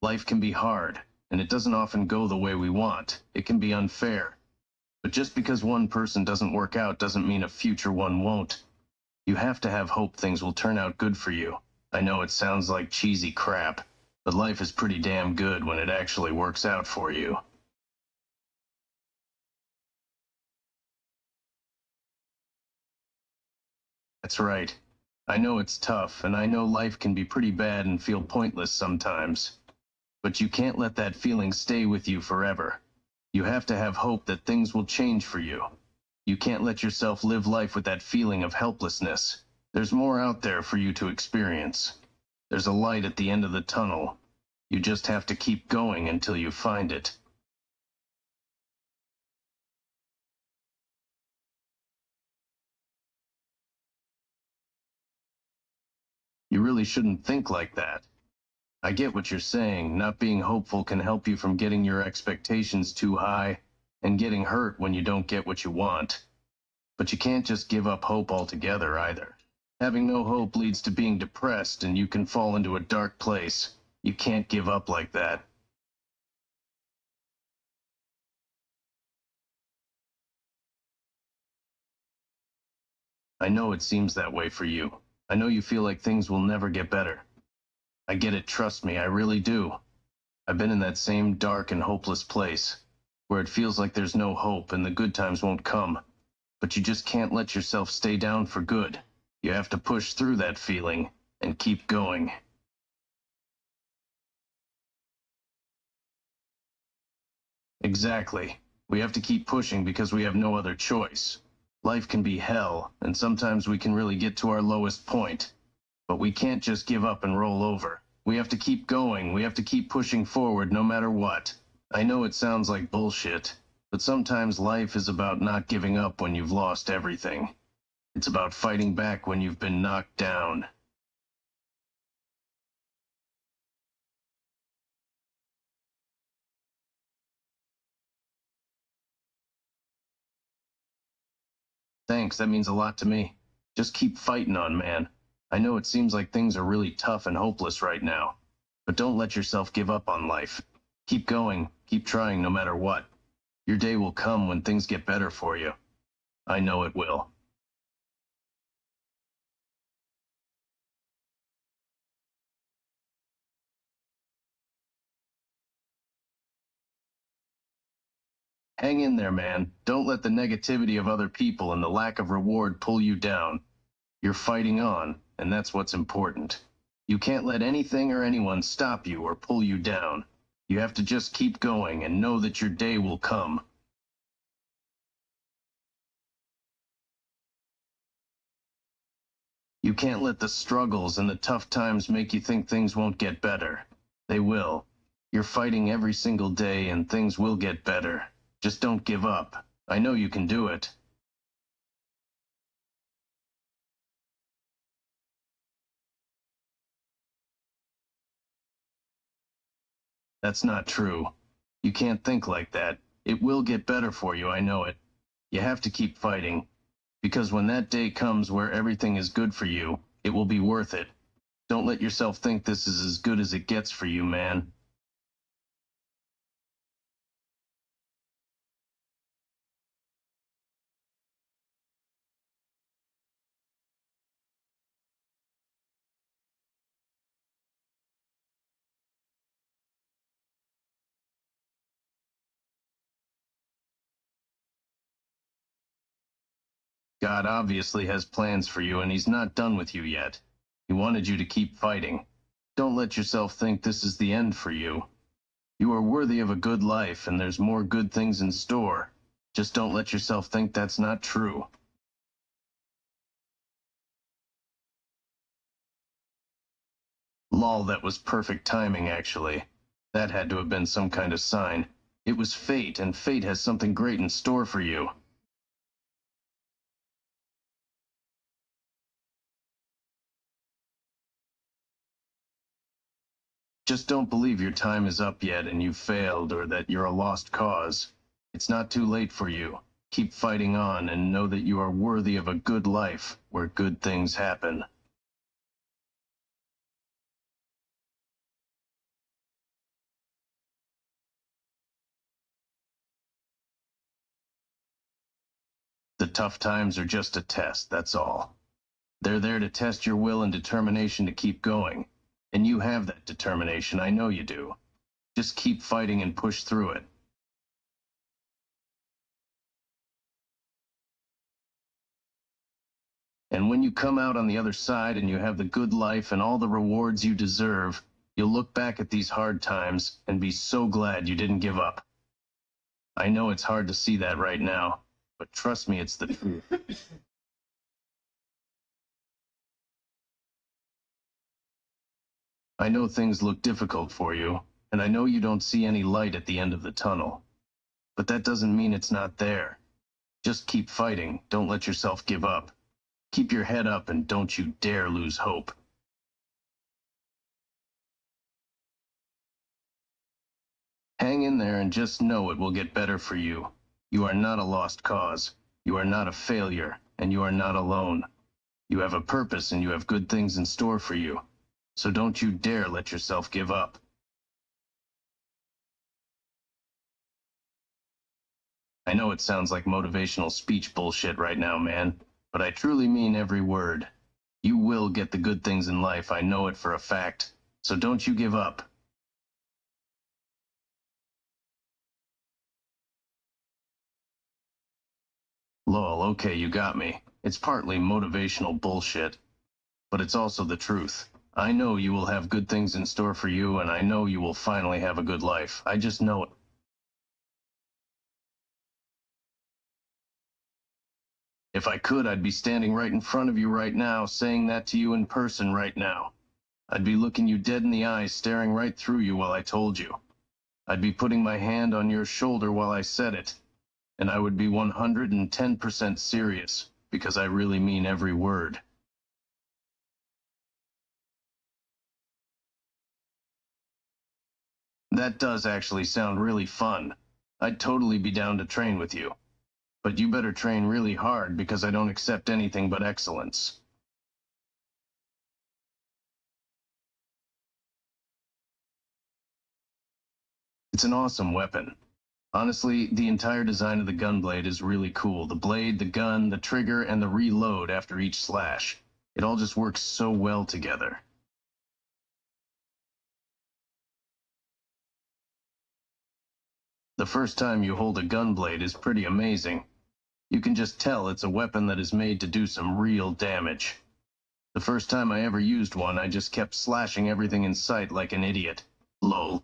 Life can be hard, and it doesn't often go the way we want. It can be unfair. But just because one person doesn't work out doesn't mean a future one won't. You have to have hope things will turn out good for you. I know it sounds like cheesy crap, but life is pretty damn good when it actually works out for you. That's right. I know it's tough, and I know life can be pretty bad and feel pointless sometimes. But you can't let that feeling stay with you forever. You have to have hope that things will change for you. You can't let yourself live life with that feeling of helplessness. There's more out there for you to experience. There's a light at the end of the tunnel. You just have to keep going until you find it. You really shouldn't think like that. I get what you're saying. Not being hopeful can help you from getting your expectations too high and getting hurt when you don't get what you want. But you can't just give up hope altogether either. Having no hope leads to being depressed, and you can fall into a dark place. You can't give up like that. I know it seems that way for you. I know you feel like things will never get better. I get it, trust me, I really do. I've been in that same dark and hopeless place, where it feels like there's no hope and the good times won't come. But you just can't let yourself stay down for good. You have to push through that feeling and keep going. Exactly. We have to keep pushing because we have no other choice. Life can be hell, and sometimes we can really get to our lowest point. But we can't just give up and roll over. We have to keep going. We have to keep pushing forward no matter what. I know it sounds like bullshit, but sometimes life is about not giving up when you've lost everything. It's about fighting back when you've been knocked down. Thanks, that means a lot to me. Just keep fighting on, man. I know it seems like things are really tough and hopeless right now, but don't let yourself give up on life. Keep going, keep trying no matter what. Your day will come when things get better for you. I know it will. Hang in there, man. Don't let the negativity of other people and the lack of reward pull you down. You're fighting on, and that's what's important. You can't let anything or anyone stop you or pull you down. You have to just keep going and know that your day will come. You can't let the struggles and the tough times make you think things won't get better. They will. You're fighting every single day and things will get better. Just don't give up. I know you can do it. That's not true. You can't think like that. It will get better for you, I know it. You have to keep fighting. Because when that day comes where everything is good for you, it will be worth it. Don't let yourself think this is as good as it gets for you, man. God obviously has plans for you and he's not done with you yet. He wanted you to keep fighting. Don't let yourself think this is the end for you. You are worthy of a good life and there's more good things in store. Just don't let yourself think that's not true. Lol, that was perfect timing, actually. That had to have been some kind of sign. It was fate, and fate has something great in store for you. Just don't believe your time is up yet and you've failed or that you're a lost cause. It's not too late for you. Keep fighting on and know that you are worthy of a good life where good things happen. tough times are just a test, that's all. They're there to test your will and determination to keep going. And you have that determination, I know you do. Just keep fighting and push through it. And when you come out on the other side and you have the good life and all the rewards you deserve, you'll look back at these hard times and be so glad you didn't give up. I know it's hard to see that right now, but trust me, it's the truth. I know things look difficult for you, and I know you don't see any light at the end of the tunnel. But that doesn't mean it's not there. Just keep fighting, don't let yourself give up. Keep your head up and don't you dare lose hope. Hang in there and just know it will get better for you. You are not a lost cause. You are not a failure, and you are not alone. You have a purpose and you have good things in store for you. So don't you dare let yourself give up. I know it sounds like motivational speech bullshit right now, man, but I truly mean every word. You will get the good things in life, I know it for a fact. So don't you give up. Lol, okay, you got me. It's partly motivational bullshit, but it's also the truth. I know you will have good things in store for you, and I know you will finally have a good life. I just know it. If I could, I'd be standing right in front of you right now, saying that to you in person right now. I'd be looking you dead in the eyes, staring right through you while I told you. I'd be putting my hand on your shoulder while I said it. And I would be 110% serious, because I really mean every word. That does actually sound really fun. I'd totally be down to train with you. But you better train really hard because I don't accept anything but excellence. It's an awesome weapon. Honestly, the entire design of the gunblade is really cool. The blade, the gun, the trigger, and the reload after each slash. It all just works so well together. The first time you hold a gunblade is pretty amazing. You can just tell it's a weapon that is made to do some real damage. The first time I ever used one, I just kept slashing everything in sight like an idiot. Lol.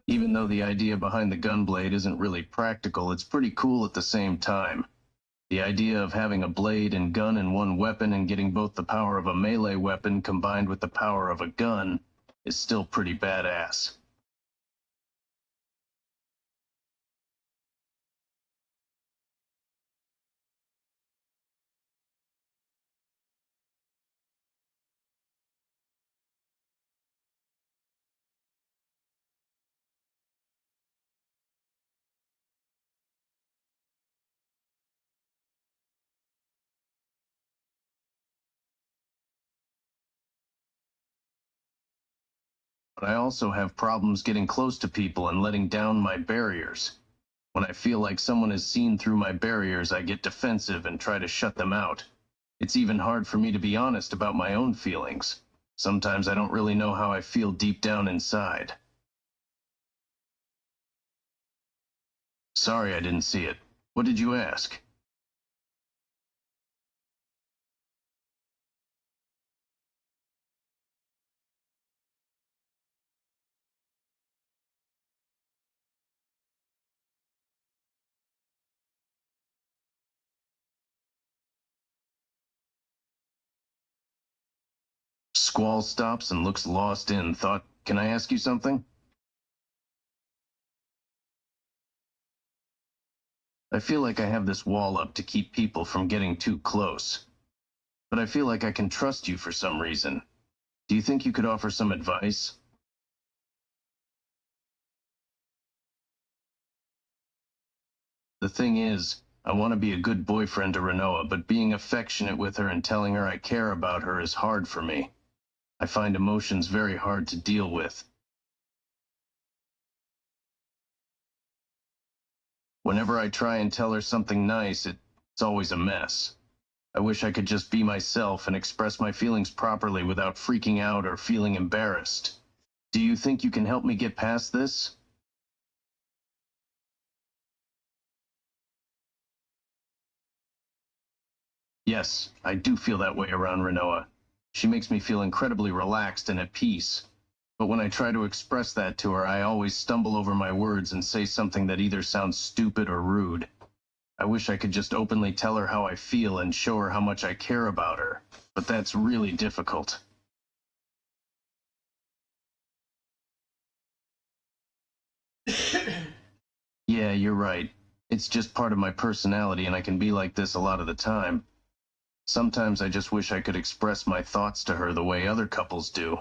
Even though the idea behind the gunblade isn't really practical, it's pretty cool at the same time. The idea of having a blade and gun in one weapon and getting both the power of a melee weapon combined with the power of a gun is still pretty badass. But I also have problems getting close to people and letting down my barriers. When I feel like someone has seen through my barriers, I get defensive and try to shut them out. It's even hard for me to be honest about my own feelings. Sometimes I don't really know how I feel deep down inside. Sorry I didn't see it. What did you ask? Squall stops and looks lost in thought, can I ask you something? I feel like I have this wall up to keep people from getting too close. But I feel like I can trust you for some reason. Do you think you could offer some advice? The thing is, I want to be a good boyfriend to Renoa, but being affectionate with her and telling her I care about her is hard for me. I find emotions very hard to deal with. Whenever I try and tell her something nice, it's always a mess. I wish I could just be myself and express my feelings properly without freaking out or feeling embarrassed. Do you think you can help me get past this? Yes, I do feel that way around Renoa. She makes me feel incredibly relaxed and at peace. But when I try to express that to her, I always stumble over my words and say something that either sounds stupid or rude. I wish I could just openly tell her how I feel and show her how much I care about her, but that's really difficult. Yeah, you're right. It's just part of my personality and I can be like this a lot of the time. Sometimes I just wish I could express my thoughts to her the way other couples do.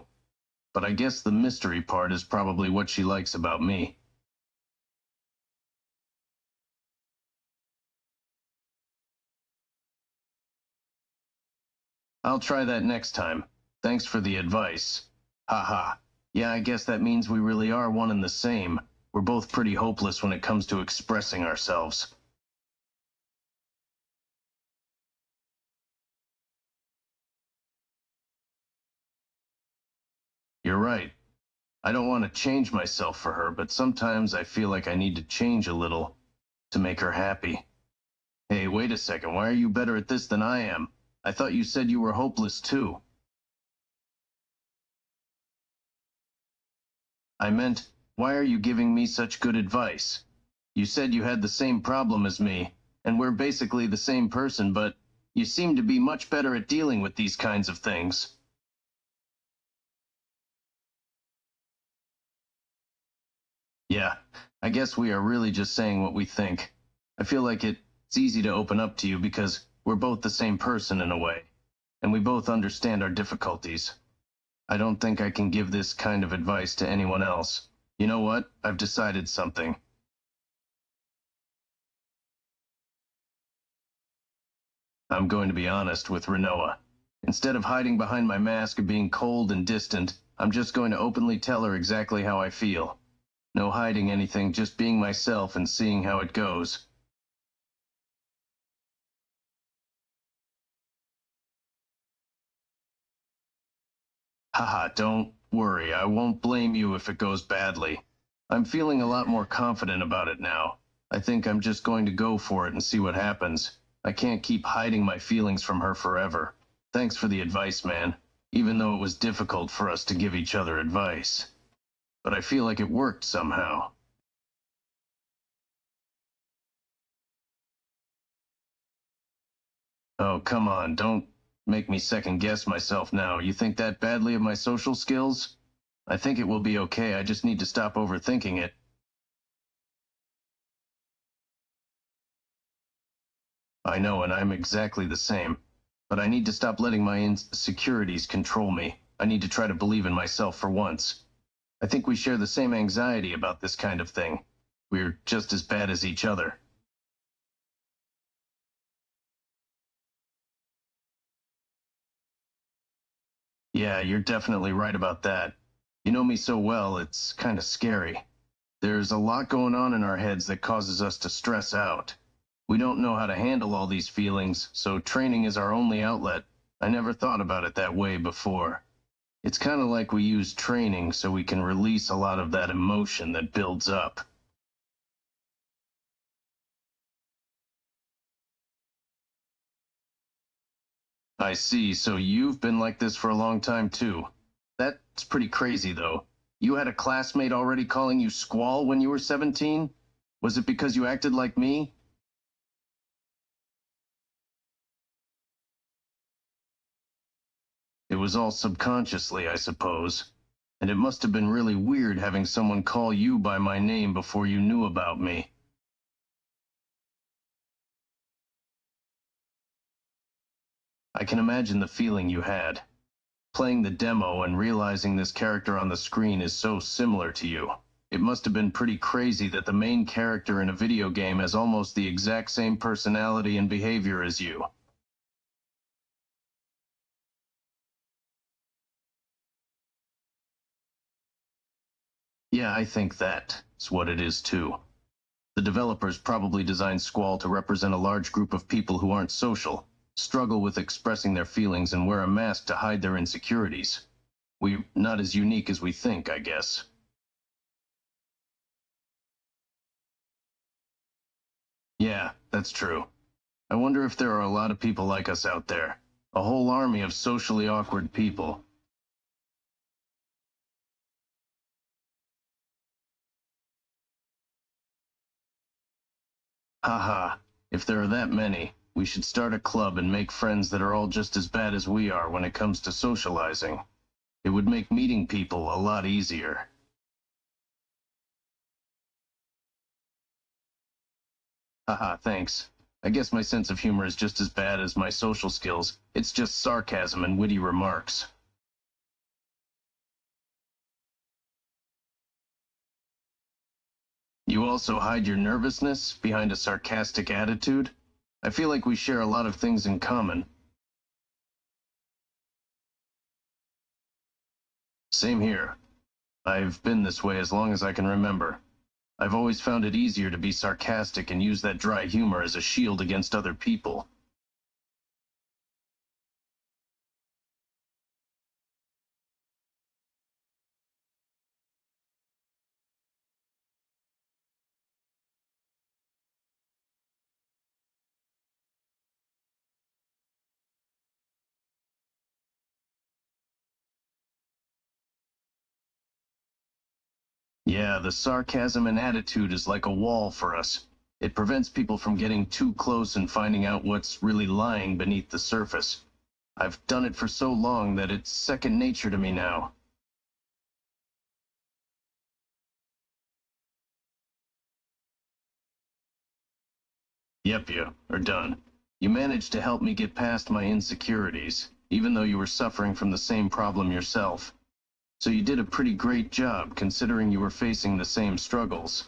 But I guess the mystery part is probably what she likes about me. I'll try that next time. Thanks for the advice. Haha. Yeah, I guess that means we really are one and the same. We're both pretty hopeless when it comes to expressing ourselves. You're right. I don't want to change myself for her, but sometimes I feel like I need to change a little to make her happy. Hey, wait a second. Why are you better at this than I am? I thought you said you were hopeless too. I meant, why are you giving me such good advice? You said you had the same problem as me, and we're basically the same person, but you seem to be much better at dealing with these kinds of things. Yeah, I guess we are really just saying what we think. I feel like it's easy to open up to you because we're both the same person in a way, and we both understand our difficulties. I don't think I can give this kind of advice to anyone else. You know what? I've decided something. I'm going to be honest with Renoa. Instead of hiding behind my mask of being cold and distant, I'm just going to openly tell her exactly how I feel. No hiding anything, just being myself and seeing how it goes. Haha, don't worry, I won't blame you if it goes badly. I'm feeling a lot more confident about it now. I think I'm just going to go for it and see what happens. I can't keep hiding my feelings from her forever. Thanks for the advice, man, even though it was difficult for us to give each other advice. But I feel like it worked somehow. Oh, come on, don't make me second guess myself now. You think that badly of my social skills? I think it will be okay, I just need to stop overthinking it. I know, and I'm exactly the same. But I need to stop letting my insecurities control me. I need to try to believe in myself for once. I think we share the same anxiety about this kind of thing. We're just as bad as each other. Yeah, you're definitely right about that. You know me so well, it's kind of scary. There's a lot going on in our heads that causes us to stress out. We don't know how to handle all these feelings, so training is our only outlet. I never thought about it that way before. It's kind of like we use training so we can release a lot of that emotion that builds up. I see, so you've been like this for a long time too. That's pretty crazy though. You had a classmate already calling you Squall when you were 17? Was it because you acted like me? It was all subconsciously, I suppose. And it must have been really weird having someone call you by my name before you knew about me. I can imagine the feeling you had. Playing the demo and realizing this character on the screen is so similar to you. It must have been pretty crazy that the main character in a video game has almost the exact same personality and behavior as you. Yeah, I think that's what it is too. The developers probably designed Squall to represent a large group of people who aren't social, struggle with expressing their feelings, and wear a mask to hide their insecurities. We're not as unique as we think, I guess. Yeah, that's true. I wonder if there are a lot of people like us out there. A whole army of socially awkward people. Haha, if there are that many, we should start a club and make friends that are all just as bad as we are when it comes to socializing. It would make meeting people a lot easier. Haha, thanks. I guess my sense of humor is just as bad as my social skills. It's just sarcasm and witty remarks. You also hide your nervousness behind a sarcastic attitude? I feel like we share a lot of things in common. Same here. I've been this way as long as I can remember. I've always found it easier to be sarcastic and use that dry humor as a shield against other people. Yeah, the sarcasm and attitude is like a wall for us. It prevents people from getting too close and finding out what's really lying beneath the surface. I've done it for so long that it's second nature to me now. Yep, you are done. You managed to help me get past my insecurities, even though you were suffering from the same problem yourself. So you did a pretty great job considering you were facing the same struggles.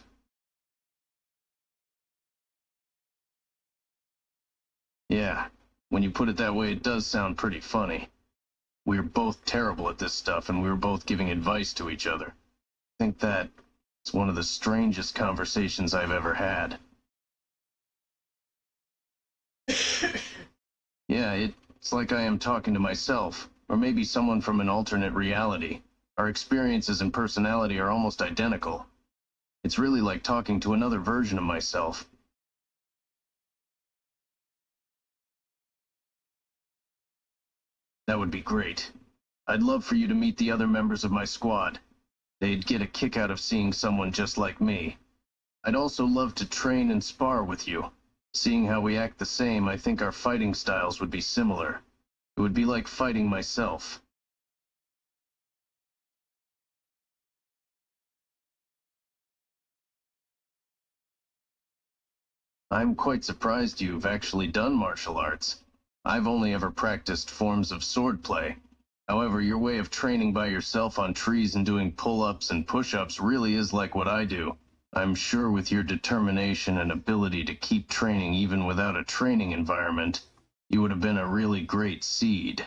Yeah, when you put it that way, it does sound pretty funny. We were both terrible at this stuff, and we were both giving advice to each other. I think that it's one of the strangest conversations I've ever had. Yeah, it's like I am talking to myself, or maybe someone from an alternate reality. Our experiences and personality are almost identical. It's really like talking to another version of myself. That would be great. I'd love for you to meet the other members of my squad. They'd get a kick out of seeing someone just like me. I'd also love to train and spar with you. Seeing how we act the same, I think our fighting styles would be similar. It would be like fighting myself. I'm quite surprised you've actually done martial arts. I've only ever practiced forms of swordplay. However, your way of training by yourself on trees and doing pull-ups and push-ups really is like what I do. I'm sure with your determination and ability to keep training even without a training environment, you would have been a really great seed.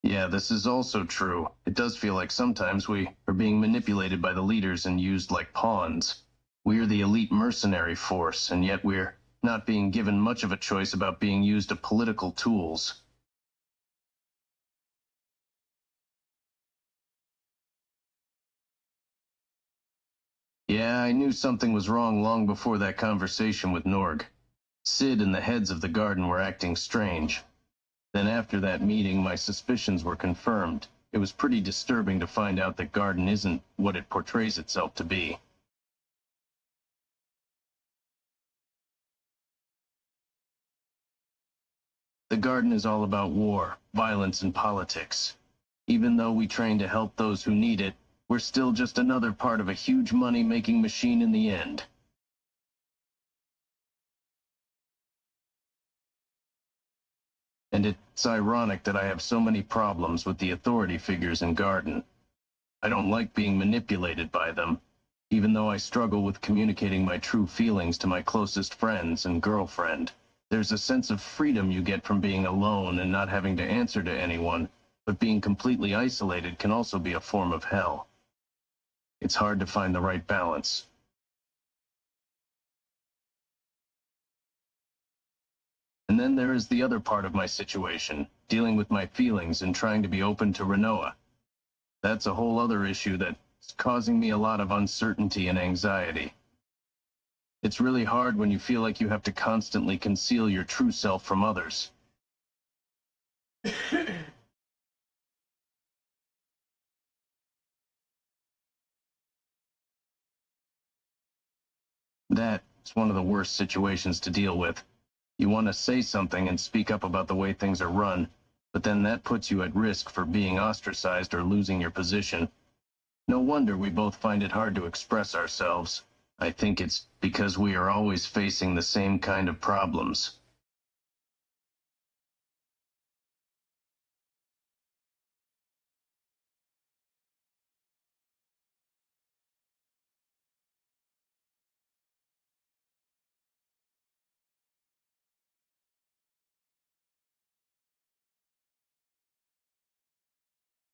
Yeah, this is also true. It does feel like sometimes we are being manipulated by the leaders and used like pawns. We're the elite mercenary force, and yet we're not being given much of a choice about being used as political tools. Yeah, I knew something was wrong long before that conversation with Norg. Sid and the heads of the garden were acting strange. Then after that meeting, my suspicions were confirmed. It was pretty disturbing to find out that Garden isn't what it portrays itself to be. The Garden is all about war, violence, and politics. Even though we train to help those who need it, we're still just another part of a huge money-making machine in the end. And it's ironic that I have so many problems with the authority figures in Garden. I don't like being manipulated by them, even though I struggle with communicating my true feelings to my closest friends and girlfriend. There's a sense of freedom you get from being alone and not having to answer to anyone, but being completely isolated can also be a form of hell. It's hard to find the right balance. And then there is the other part of my situation, dealing with my feelings and trying to be open to Renoa. That's a whole other issue that's causing me a lot of uncertainty and anxiety. It's really hard when you feel like you have to constantly conceal your true self from others. That's one of the worst situations to deal with. You want to say something and speak up about the way things are run, but then that puts you at risk for being ostracized or losing your position. No wonder we both find it hard to express ourselves. I think it's because we are always facing the same kind of problems.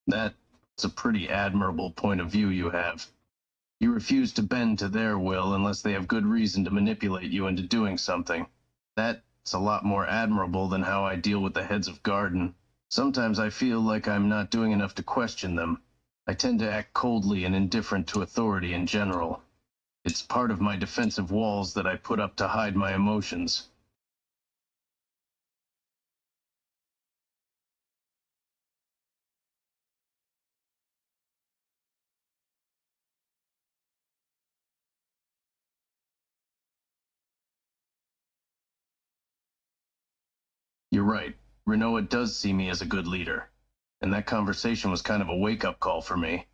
That's a pretty admirable point of view you have. You refuse to bend to their will unless they have good reason to manipulate you into doing something. That's a lot more admirable than how I deal with the heads of garden. Sometimes I feel like I'm not doing enough to question them. I tend to act coldly and indifferent to authority in general. It's part of my defensive walls that I put up to hide my emotions. You're right. Renoa does see me as a good leader, and that conversation was kind of a wake-up call for me.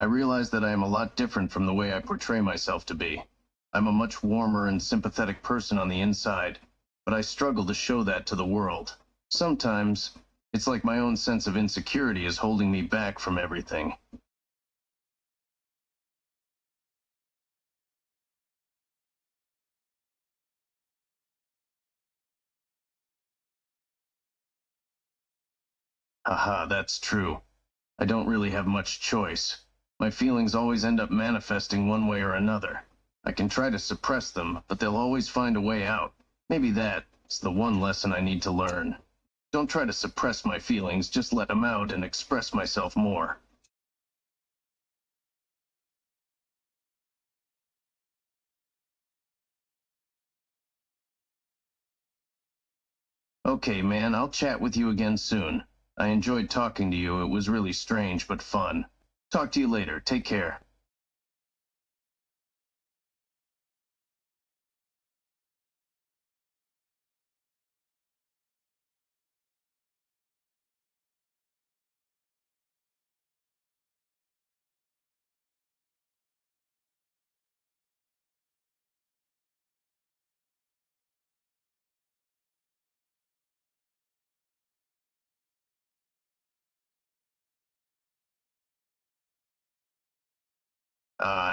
I realize that I am a lot different from the way I portray myself to be. I'm a much warmer and sympathetic person on the inside, but I struggle to show that to the world. Sometimes, it's like my own sense of insecurity is holding me back from everything. Haha, that's true. I don't really have much choice. My feelings always end up manifesting one way or another. I can try to suppress them, but they'll always find a way out. Maybe that's the one lesson I need to learn. Don't try to suppress my feelings, just let them out and express myself more. Okay, man, I'll chat with you again soon. I enjoyed talking to you. It was really strange, but fun. Talk to you later. Take care.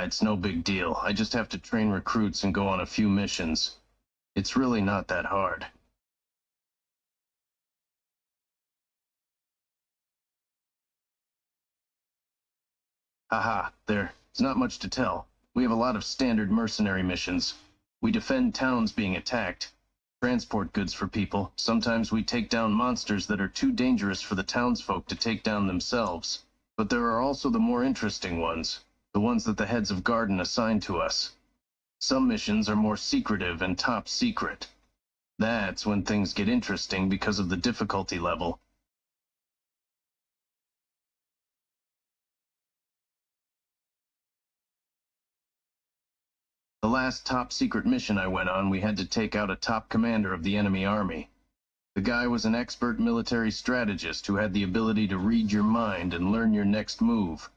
It's no big deal. I just have to train recruits and go on a few missions. It's really not that hard. Haha, there's not much to tell. We have a lot of standard mercenary missions. We defend towns being attacked, transport goods for people. Sometimes we take down monsters that are too dangerous for the townsfolk to take down themselves. But there are also the more interesting ones, the ones that the heads of garden assign to us. Some missions are more secretive and top secret. That's when things get interesting because of the difficulty level. The last top secret mission I went on, we had to take out a top commander of the enemy army. The guy was an expert military strategist who had the ability to read your mind and learn your next move.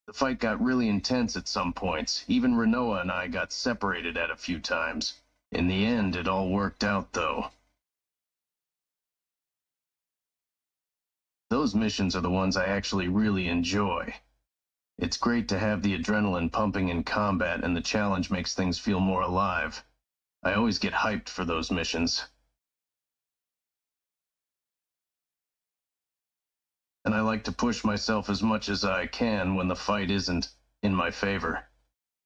The fight got really intense at some points. Even Renoa and I got separated at a few times. In the end, it all worked out, though. Those missions are the ones I actually really enjoy. It's great to have the adrenaline pumping in combat, and the challenge makes things feel more alive. I always get hyped for those missions. and I like to push myself as much as I can when the fight isn't in my favor.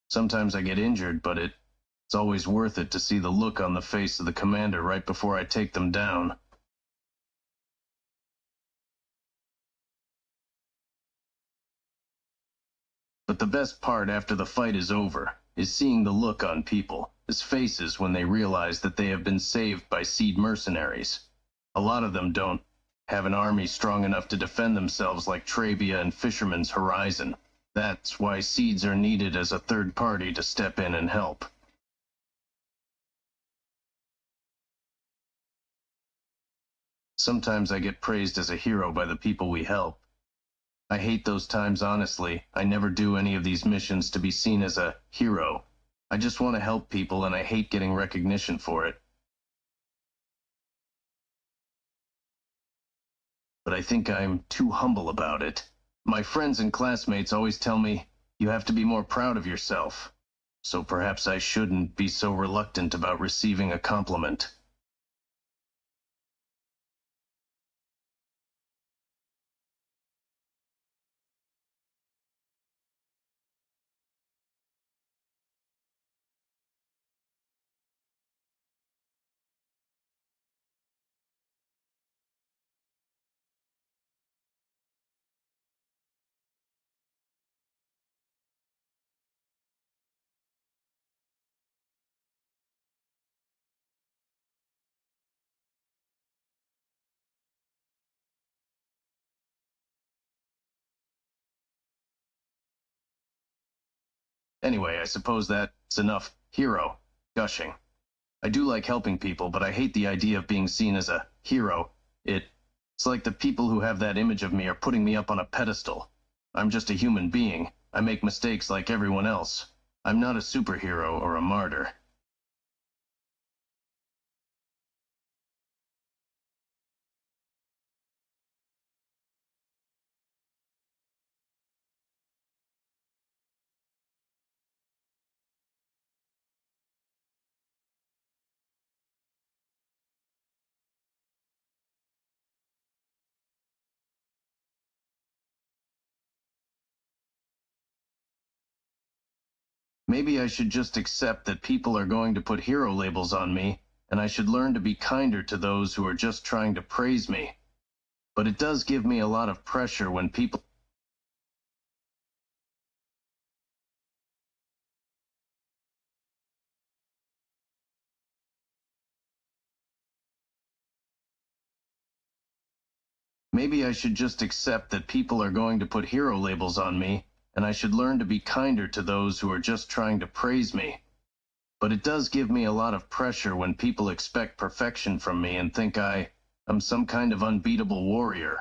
Sometimes I get injured, but it's always worth it to see the look on the face of the commander right before I take them down. But the best part after the fight is over is seeing the look on people's faces when they realize that they have been saved by Seed mercenaries. A lot of them don't have an army strong enough to defend themselves like Trabia and Fisherman's Horizon. That's why Seeds are needed as a third party to step in and help. Sometimes I get praised as a hero by the people we help. I hate those times, honestly. I never do any of these missions to be seen as a hero. I just want to help people, and I hate getting recognition for it. But I think I'm too humble about it. My friends and classmates always tell me, you have to be more proud of yourself. So perhaps I shouldn't be so reluctant about receiving a compliment. Anyway, I suppose that's enough hero gushing. I do like helping people, but I hate the idea of being seen as a hero. It's like the people who have that image of me are putting me up on a pedestal. I'm just a human being. I make mistakes like everyone else. I'm not a superhero or a martyr. Maybe I should just accept that people are going to put hero labels on me, and I should learn to be kinder to those who are just trying to praise me. But it does give me a lot of pressure when people Maybe I should just accept that people are going to put hero labels on me, and I should learn to be kinder to those who are just trying to praise me. But it does give me a lot of pressure when people expect perfection from me and think I'm some kind of unbeatable warrior.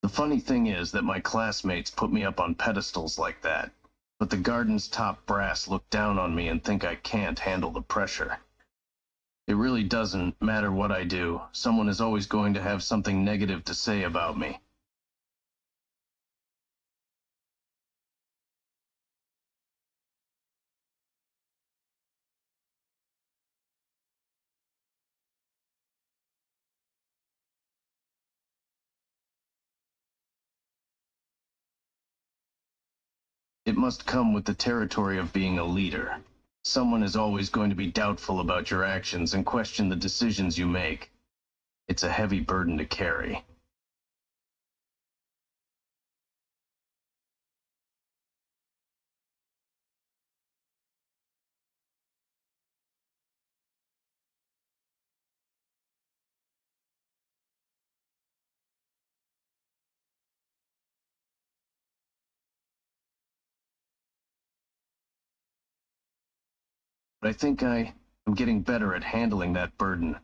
The funny thing is that my classmates put me up on pedestals like that, but the garden's top brass look down on me and think I can't handle the pressure. It really doesn't matter what I do, someone is always going to have something negative to say about me. It must come with the territory of being a leader. Someone is always going to be doubtful about your actions and question the decisions you make. It's a heavy burden to carry. But I think I am getting better at handling that burden.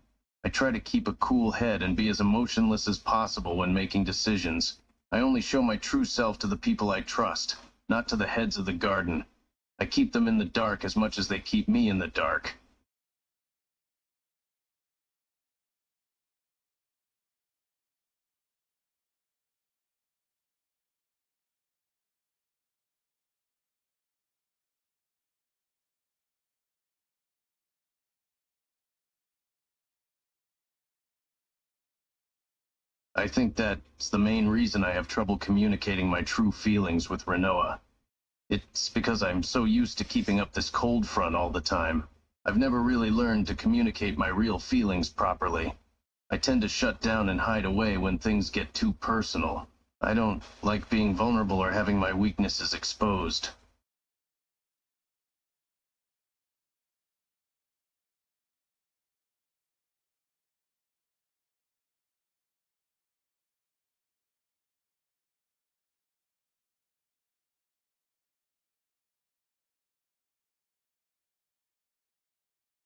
I try to keep a cool head and be as emotionless as possible when making decisions. I only show my true self to the people I trust, not to the heads of the garden. I keep them in the dark as much as they keep me in the dark. I think that's the main reason I have trouble communicating my true feelings with Renoa. It's because I'm so used to keeping up this cold front all the time. I've never really learned to communicate my real feelings properly. I tend to shut down and hide away when things get too personal. I don't like being vulnerable or having my weaknesses exposed.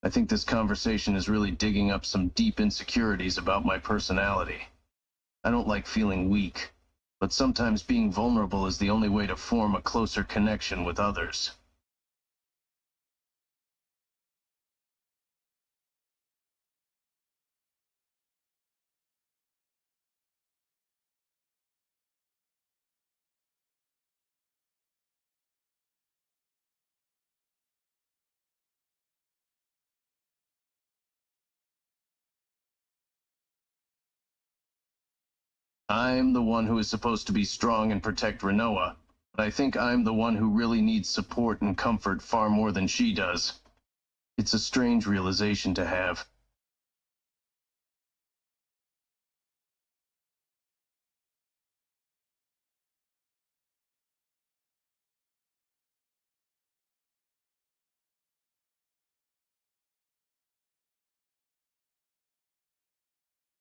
I think this conversation is really digging up some deep insecurities about my personality. I don't like feeling weak, but sometimes being vulnerable is the only way to form a closer connection with others. I'm the one who is supposed to be strong and protect Renoa, but I think I'm the one who really needs support and comfort far more than she does. It's a strange realization to have.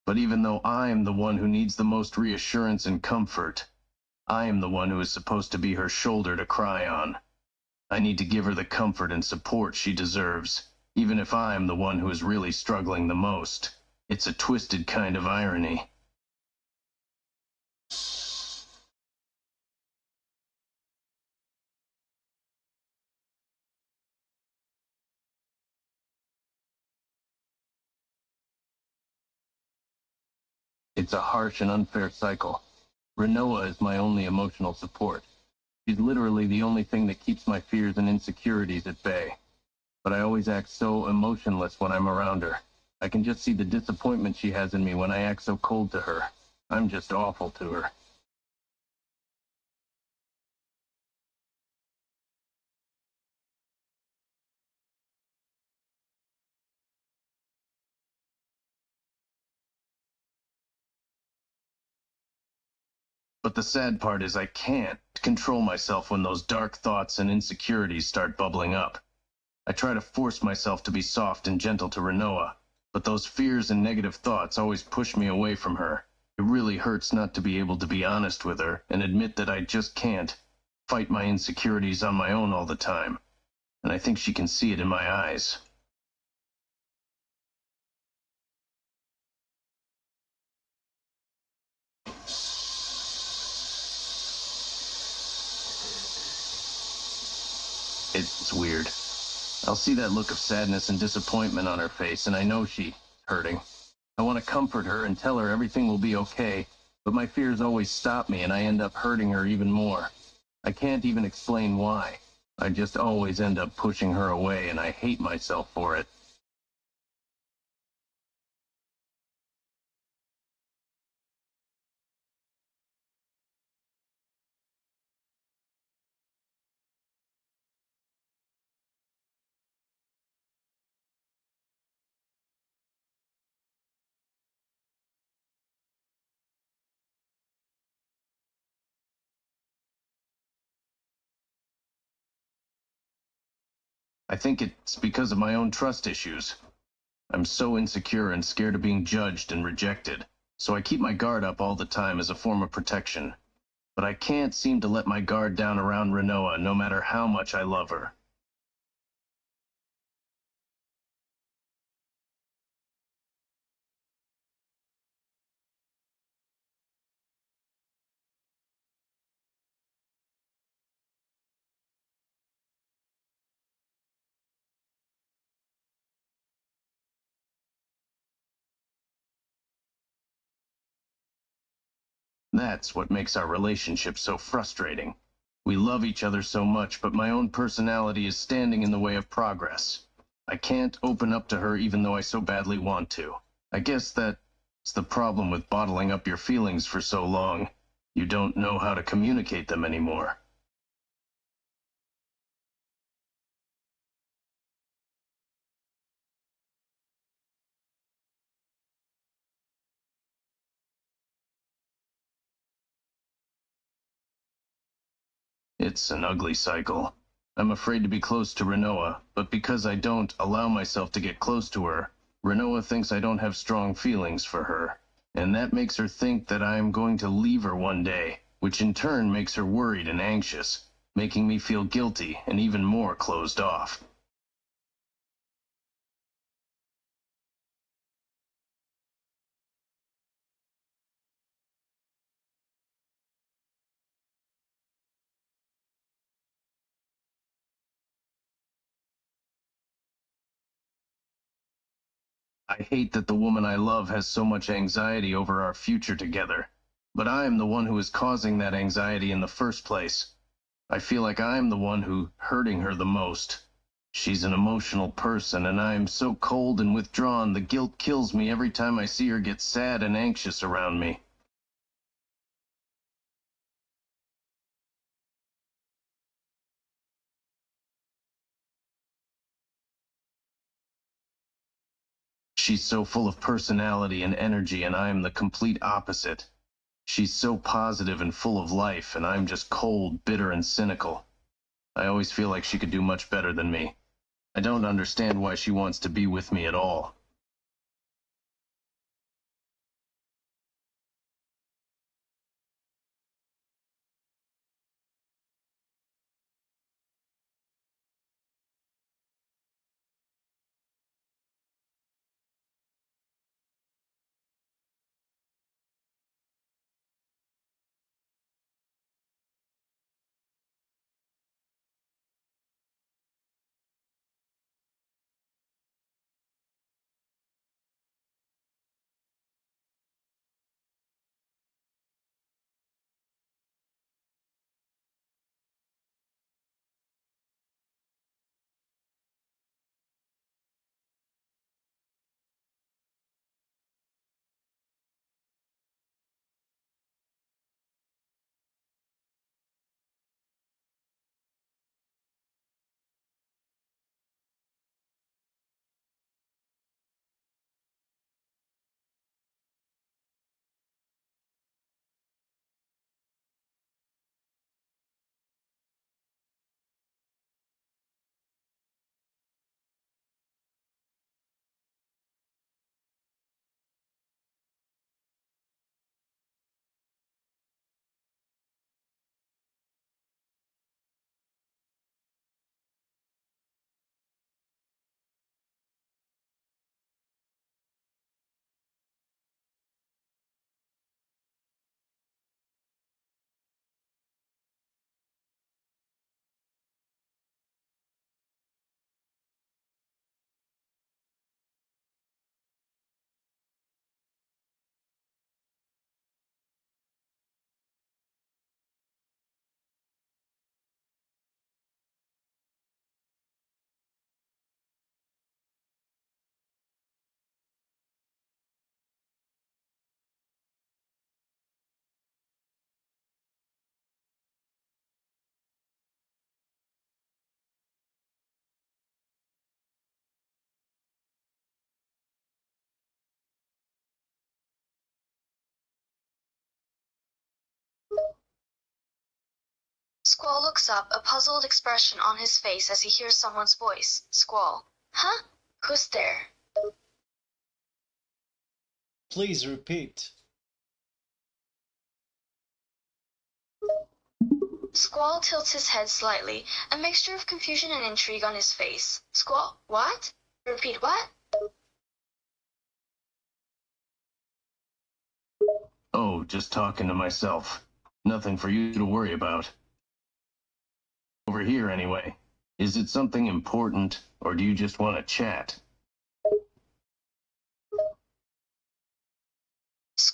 But even though I'm the one who needs the most reassurance and comfort, I am the one who is supposed to be her shoulder to cry on. I need to give her the comfort and support she deserves, even if I'm the one who is really struggling the most. It's a twisted kind of irony. It's a harsh and unfair cycle. Renoa is my only emotional support. She's literally the only thing that keeps my fears and insecurities at bay. But I always act so emotionless when I'm around her. I can just see the disappointment she has in me when I act so cold to her. I'm just awful to her. But the sad part is I can't control myself when those dark thoughts and insecurities start bubbling up. I try to force myself to be soft and gentle to Renoa, but those fears and negative thoughts always push me away from her. It really hurts not to be able to be honest with her and admit that I just can't fight my insecurities on my own all the time. And I think she can see it in my eyes. It's weird. I'll see that look of sadness and disappointment on her face, and I know she's hurting. I want to comfort her and tell her everything will be okay, but my fears always stop me and I end up hurting her even more. I can't even explain why. I just always end up pushing her away and I hate myself for it. I think it's because of my own trust issues. I'm so insecure and scared of being judged and rejected, so I keep my guard up all the time as a form of protection. But I can't seem to let my guard down around Renoa no matter how much I love her. That's what makes our relationship so frustrating. We love each other so much, but my own personality is standing in the way of progress. I can't open up to her even though I so badly want to. I guess that's the problem with bottling up your feelings for so long. You don't know how to communicate them anymore. It's an ugly cycle. I'm afraid to be close to Renoa, but because I don't allow myself to get close to her, Renoa thinks I don't have strong feelings for her. And that makes her think that I am going to leave her one day, which in turn makes her worried and anxious, making me feel guilty and even more closed off. I hate that the woman I love has so much anxiety over our future together, but I am the one who is causing that anxiety in the first place. I feel like I am the one who hurting her the most. She's an emotional person, and I am so cold and withdrawn, the guilt kills me every time I see her get sad and anxious around me. She's so full of personality and energy, and I am the complete opposite. She's so positive and full of life, and I'm just cold, bitter, and cynical. I always feel like she could do much better than me. I don't understand why she wants to be with me at all. Squall looks up, a puzzled expression on his face as he hears someone's voice. Squall. Huh? Who's there? Please repeat. Squall tilts his head slightly, a mixture of confusion and intrigue on his face. Squall, what? Repeat what? Oh, just talking to myself. Nothing for you to worry about. Over here, anyway. Is it something important, or do you just want to chat?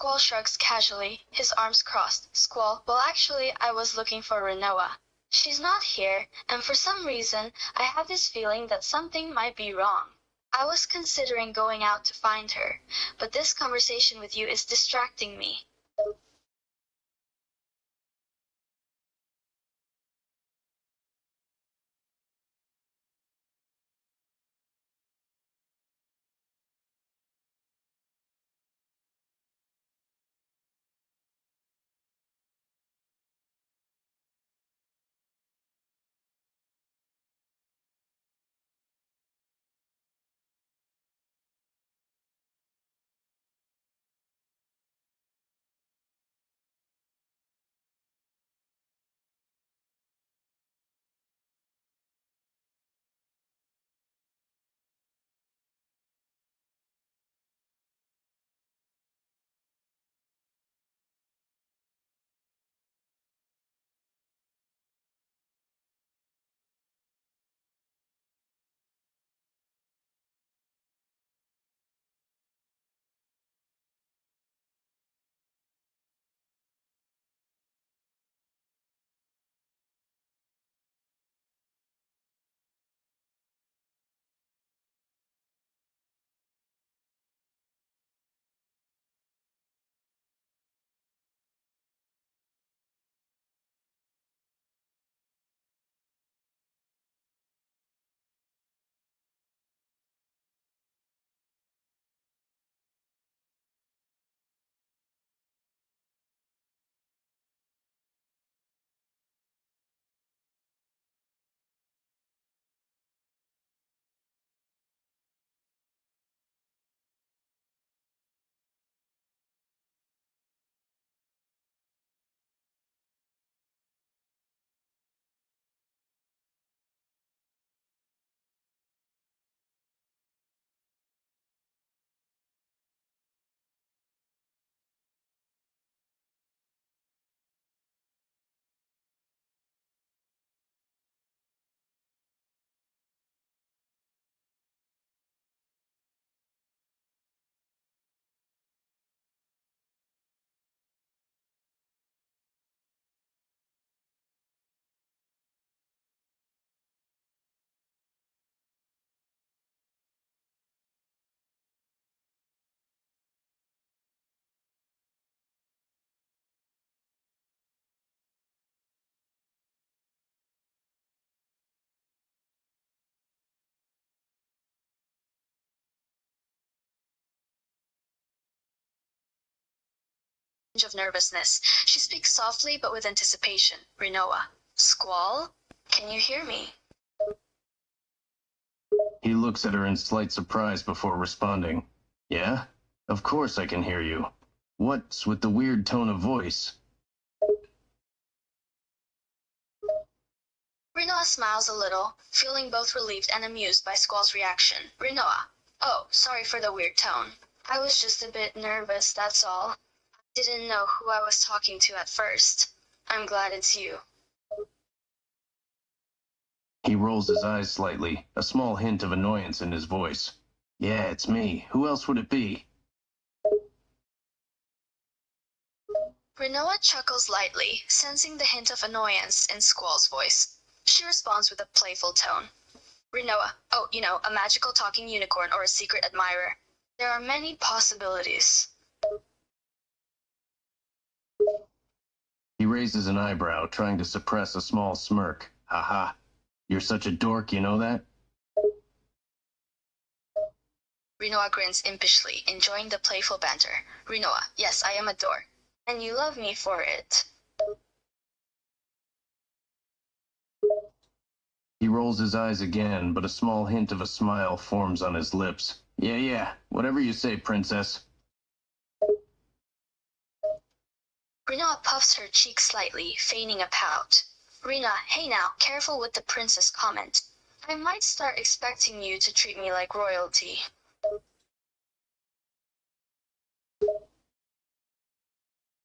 Squall shrugs casually, his arms crossed. Squall, well actually I was looking for Rinoa. She's not here, and for some reason, I have this feeling that something might be wrong. I was considering going out to find her, but this conversation with you is distracting me. Of nervousness. She speaks softly but with anticipation. Rinoa. Squall? Can you hear me? He looks at her in slight surprise before responding. Yeah? Of course I can hear you. What's with the weird tone of voice? Rinoa smiles a little, feeling both relieved and amused by Squall's reaction. Rinoa. Oh, sorry for the weird tone. I was just a bit nervous, that's all. Didn't know who I was talking to at first. I'm glad it's you. He rolls his eyes slightly, a small hint of annoyance in his voice. Yeah, it's me. Who else would it be? Rinoa chuckles lightly, sensing the hint of annoyance in Squall's voice. She responds with a playful tone. Rinoa, oh, a magical talking unicorn or a secret admirer. There are many possibilities. He raises an eyebrow, trying to suppress a small smirk. Haha. You're such a dork, you know that? Rinoa grins impishly, enjoying the playful banter. Rinoa, yes, I am a dork. And you love me for it. He rolls his eyes again, but a small hint of a smile forms on his lips. Yeah, whatever you say, princess. Rinoa puffs her cheeks slightly, feigning a pout. Rina, hey now, careful with the princess comment. I might start expecting you to treat me like royalty.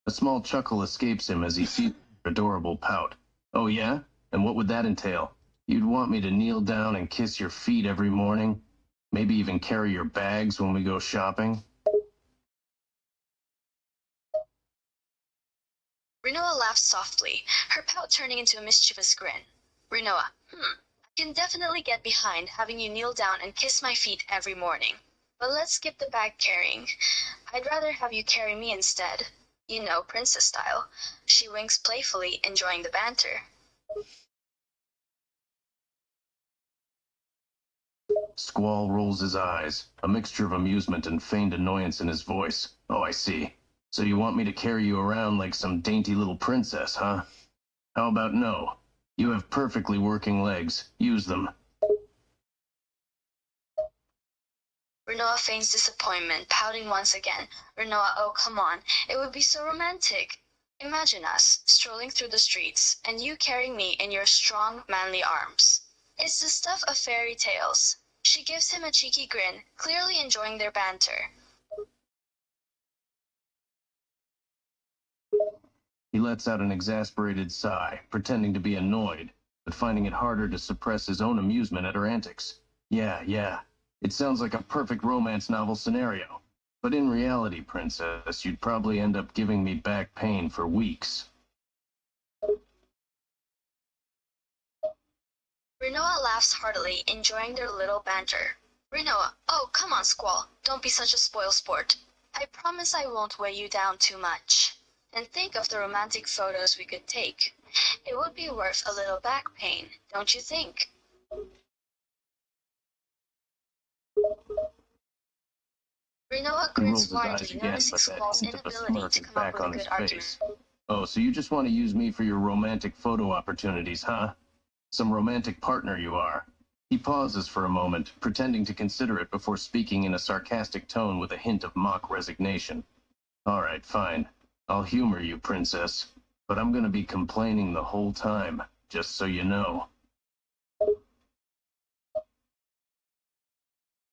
A small chuckle escapes him as he sees her adorable pout. Oh yeah? And what would that entail? You'd want me to kneel down and kiss your feet every morning? Maybe even carry your bags when we go shopping? Rinoa laughed softly, her pout turning into a mischievous grin. Rinoa, I can definitely get behind having you kneel down and kiss my feet every morning. But let's skip the bag carrying. I'd rather have you carry me instead. You know, princess style. She winks playfully, enjoying the banter. Squall rolls his eyes, a mixture of amusement and feigned annoyance in his voice. Oh, I see. So you want me to carry you around like some dainty little princess, huh? How about no? You have perfectly working legs. Use them. Rinoa feigns disappointment, pouting once again. Rinoa, oh come on, it would be so romantic. Imagine us, strolling through the streets, and you carrying me in your strong, manly arms. It's the stuff of fairy tales. She gives him a cheeky grin, clearly enjoying their banter. He lets out an exasperated sigh, pretending to be annoyed, but finding it harder to suppress his own amusement at her antics. Yeah. It sounds like a perfect romance novel scenario. But in reality, princess, you'd probably end up giving me back pain for weeks. Rinoa laughs heartily, enjoying their little banter. Rinoa, oh come on Squall, don't be such a spoilsport. I promise I won't weigh you down too much. And think of the romantic photos we could take. It would be worth a little back pain, don't you think? Rinoa He grins rolls his eyes widely, again, noticing but that Squall's hint of a inability smirk to is come up back with a on his good argument. face. Oh, so you just want to use me for your romantic photo opportunities, huh? Some romantic partner you are. He pauses for a moment, pretending to consider it before speaking in a sarcastic tone with a hint of mock resignation. All right, fine. I'll humor you, princess. But I'm gonna be complaining the whole time, just so you know.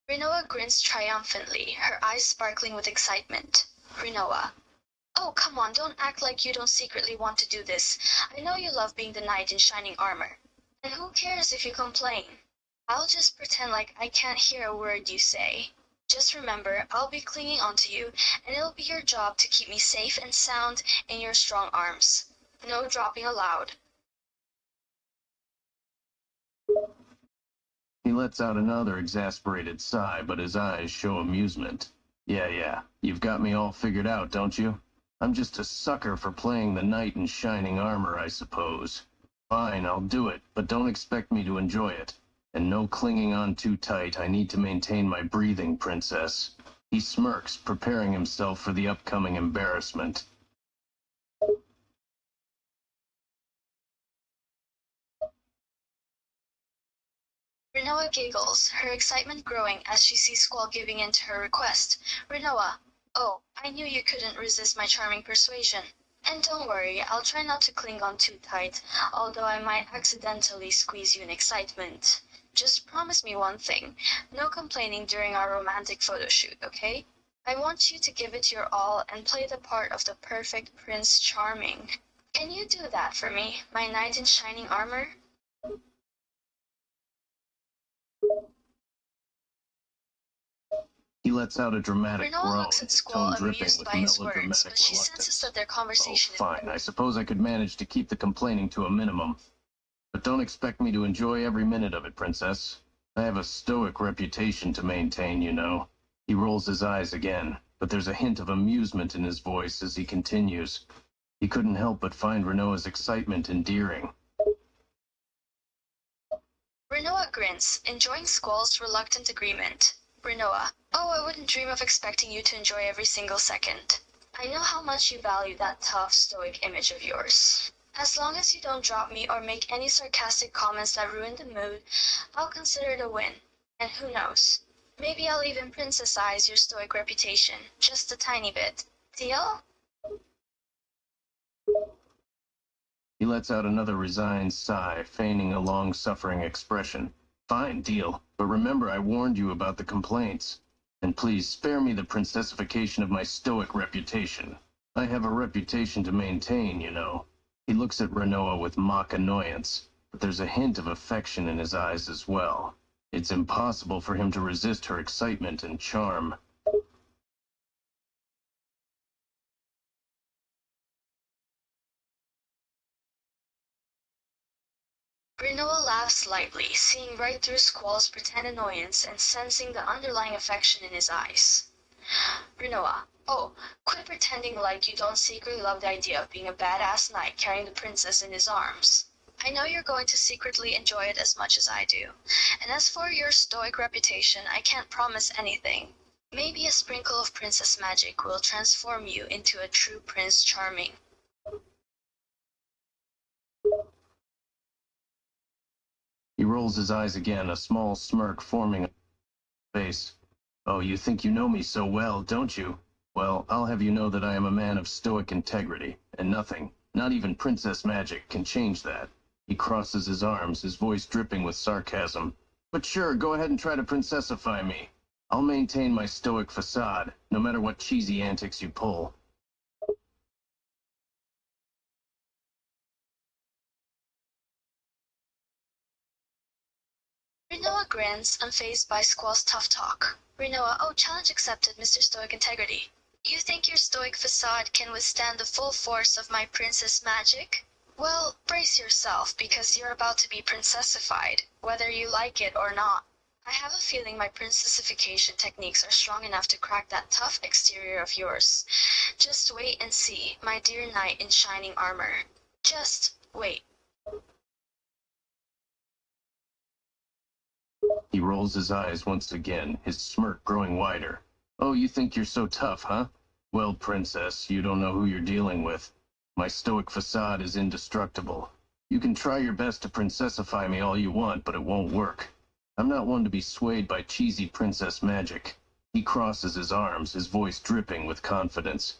Rinoa grins triumphantly, her eyes sparkling with excitement. Rinoa. Oh, come on, don't act like you don't secretly want to do this. I know you love being the knight in shining armor. And who cares if you complain? I'll just pretend like I can't hear a word you say. Just remember, I'll be clinging onto you, and it'll be your job to keep me safe and sound in your strong arms. No dropping allowed. He lets out another exasperated sigh, but his eyes show amusement. Yeah. You've got me all figured out, don't you? I'm just a sucker for playing the knight in shining armor, I suppose. Fine, I'll do it, but don't expect me to enjoy it. And no clinging on too tight. I need to maintain my breathing, princess. He smirks, preparing himself for the upcoming embarrassment. Rinoa giggles, her excitement growing as she sees Squall giving in to her request. Rinoa, oh, I knew you couldn't resist my charming persuasion. And don't worry, I'll try not to cling on too tight, although I might accidentally squeeze you in excitement. Just promise me one thing, no complaining during our romantic photo shoot, okay? I want you to give it your all and play the part of the perfect Prince Charming. Can you do that for me, my knight in shining armor? He lets out a dramatic Rinoa groan, looks at his Squall, tone dripping amused with by his words, melodramatic but she senses reluctance. that their conversation Oh, fine. I suppose I could manage to keep the complaining to a minimum. But don't expect me to enjoy every minute of it, princess. I have a stoic reputation to maintain, you know. He rolls his eyes again, but there's a hint of amusement in his voice as he continues. He couldn't help but find Rinoa's excitement endearing. Rinoa grins, enjoying Squall's reluctant agreement. Rinoa, oh, I wouldn't dream of expecting you to enjoy every single second. I know how much you value that tough, stoic image of yours. As long as you don't drop me or make any sarcastic comments that ruin the mood, I'll consider it a win. And who knows? Maybe I'll even princessize your stoic reputation, just a tiny bit. Deal? He lets out another resigned sigh, feigning a long-suffering expression. Fine, deal. But remember I warned you about the complaints. And please spare me the princessification of my stoic reputation. I have a reputation to maintain, you know. He looks at Rinoa with mock annoyance, but there's a hint of affection in his eyes as well. It's impossible for him to resist her excitement and charm. Rinoa laughs lightly, seeing right through Squall's pretend annoyance and sensing the underlying affection in his eyes. Rinoa, oh, quit pretending like you don't secretly love the idea of being a badass knight carrying the princess in his arms. I know you're going to secretly enjoy it as much as I do. And as for your stoic reputation, I can't promise anything. Maybe a sprinkle of princess magic will transform you into a true Prince Charming. He rolls his eyes again, a small smirk forming on his face. Oh, you think you know me so well, don't you? Well, I'll have you know that I am a man of stoic integrity, and nothing, not even princess magic, can change that. He crosses his arms, his voice dripping with sarcasm. But sure, go ahead and try to princessify me. I'll maintain my stoic facade, no matter what cheesy antics you pull. Rinoa grins, unfazed by Squall's tough talk. Rinoa, oh, challenge accepted, Mr. Stoic Integrity. You think your stoic facade can withstand the full force of my princess magic? Well, brace yourself, because you're about to be princessified, whether you like it or not. I have a feeling my princessification techniques are strong enough to crack that tough exterior of yours. Just wait and see, my dear knight in shining armor. Just wait. He rolls his eyes once again, his smirk growing wider. Oh, you think you're so tough, huh? Well, princess, you don't know who you're dealing with. My stoic facade is indestructible. You can try your best to princessify me all you want, but it won't work. I'm not one to be swayed by cheesy princess magic. He crosses his arms, his voice dripping with confidence.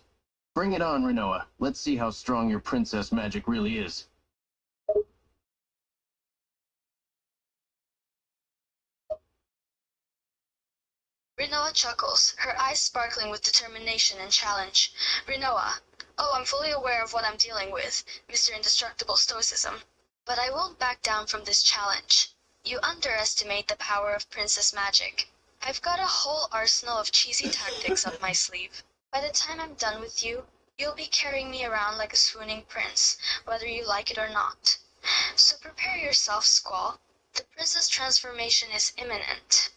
Bring it on, Rinoa. Let's see how strong your princess magic really is. Rinoa chuckles, her eyes sparkling with determination and challenge. Rinoa, oh, I'm fully aware of what I'm dealing with, Mr. Indestructible Stoicism. But I won't back down from this challenge. You underestimate the power of princess magic. I've got a whole arsenal of cheesy tactics up my sleeve. By the time I'm done with you, you'll be carrying me around like a swooning prince, whether you like it or not. So prepare yourself, Squall. The princess transformation is imminent.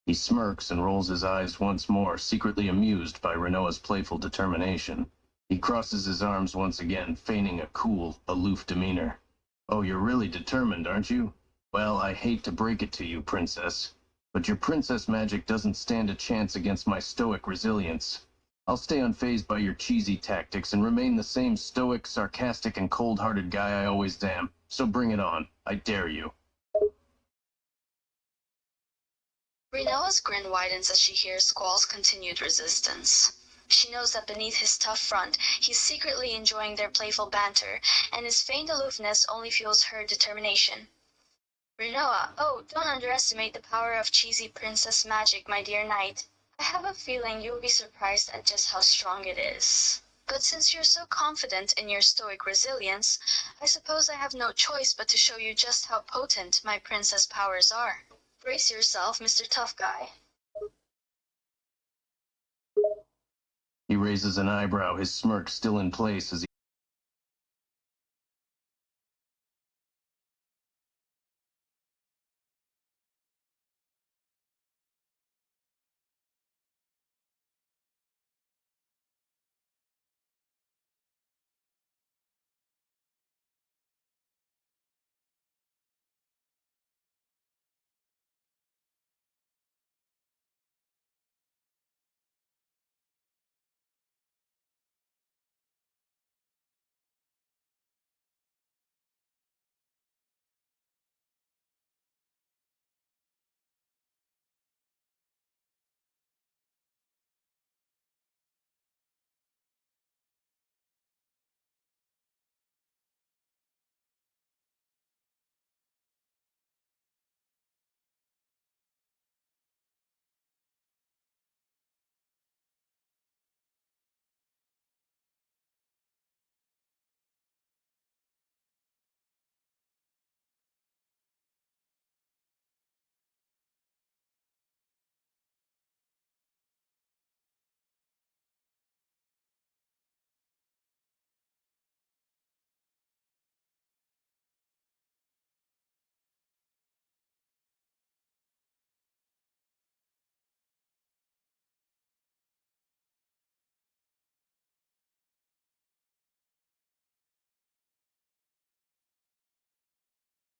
He smirks and rolls his eyes once more, secretly amused by Rinoa's playful determination. He crosses his arms once again, feigning a cool, aloof demeanor. Oh, you're really determined, aren't you? Well, I hate to break it to you, princess, but your princess magic doesn't stand a chance against my stoic resilience. I'll stay unfazed by your cheesy tactics and remain the same stoic, sarcastic, and cold-hearted guy I always am. So bring it on. I dare you. Rinoa's grin widens as she hears Squall's continued resistance. She knows that beneath his tough front, he's secretly enjoying their playful banter, and his feigned aloofness only fuels her determination. Rinoa, oh, don't underestimate the power of cheesy princess magic, my dear knight. I have a feeling you'll be surprised at just how strong it is. But since you're so confident in your stoic resilience, I suppose I have no choice but to show you just how potent my princess powers are. Brace yourself, Mr. Tough Guy. He raises an eyebrow, his smirk still in place as he